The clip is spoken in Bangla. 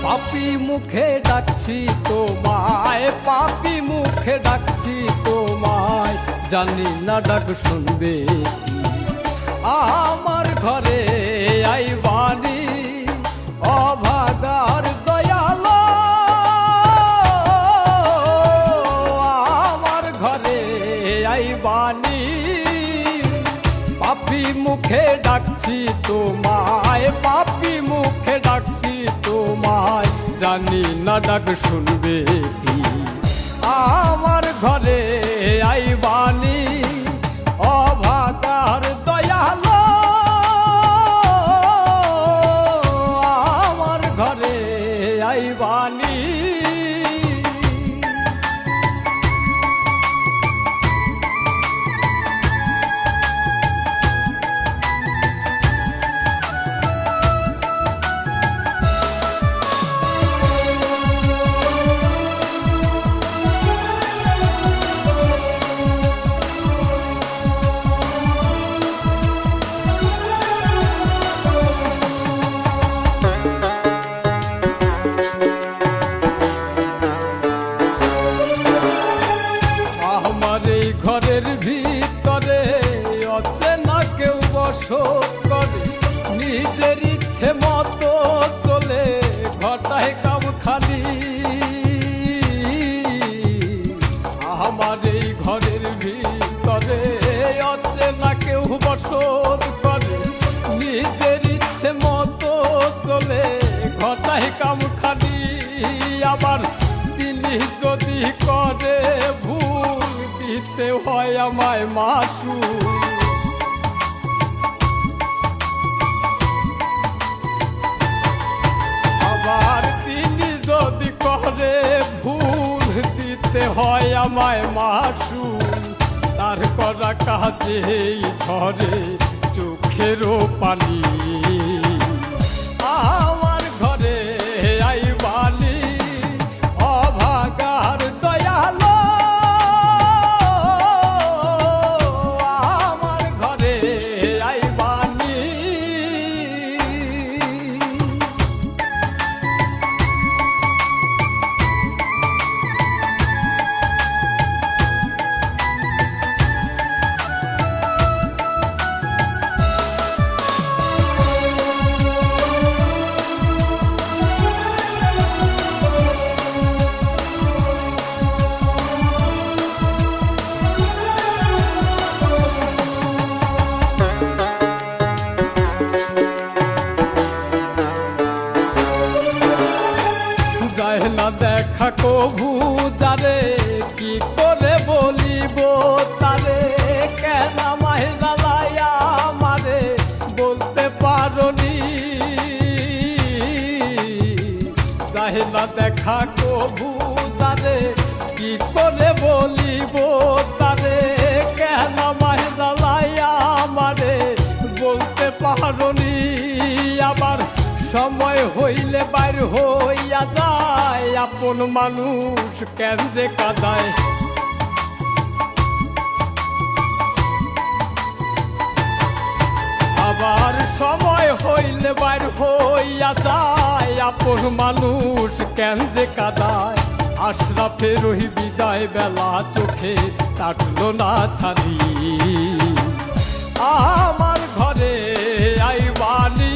পাপি মুখে ডাকছি তোমায়, পাপি মুখে ডাকছি তোমায়, জানি না ডাক শুনবে আমার ঘরে আইবানি অভাগার দয়ালো, আমার ঘরে আইবানি। পাপি মুখে ডাকছি তোমায়, পাপি মুখে ডাকছি তোমায়, জানি না ডাক শুনবে কি আমার ঘরে আইবানি অভাগার দয়ালো, আমার ঘরে আইবানি। ঘরের ভিতরে অচেনা কেউ বসত করে, নিজের ইচ্ছে মতো চলে ঘটায় কাম খালি। আমার এই ঘরের ভিতরে অচেনা কেউ বসত করে, নিজের ইচ্ছে মতো চলে ঘটায় কাম খালি। আবার তিনি যদি করে ভুল দিতে হয় আমায় মাসু, আবার তিনি যদি করে ভুল দিতে হয় আমায় মাসু, তার করা কাজেই ঝরে চোখেরও পানি। আমার ঘরে আইবানি অভাগার দয়ালো, আমার ঘরে আইবানি। না দেখা কভু যারে কি করে বলিব তারে, কেন আমায় জ্বালাইয়া মারে বলতে পারনি। যাহে না দেখা কভু যারে কি করে বলিব তারে, কেন আমায় জ্বালাইয়া মারে বলতে পারনি। আবার সময় হইলে বাইর হইয়া যায়, আপন মানুষ কেন যে কাঁদায়। আবার সময় হইলে বাইর হইয়া যায়, আপন মানুষ কেন যে কাঁদায়। আশরাফের ওই বিদায় বেলা চোখে কাটলো না ছাড়ি, আমার ঘরে আইবানি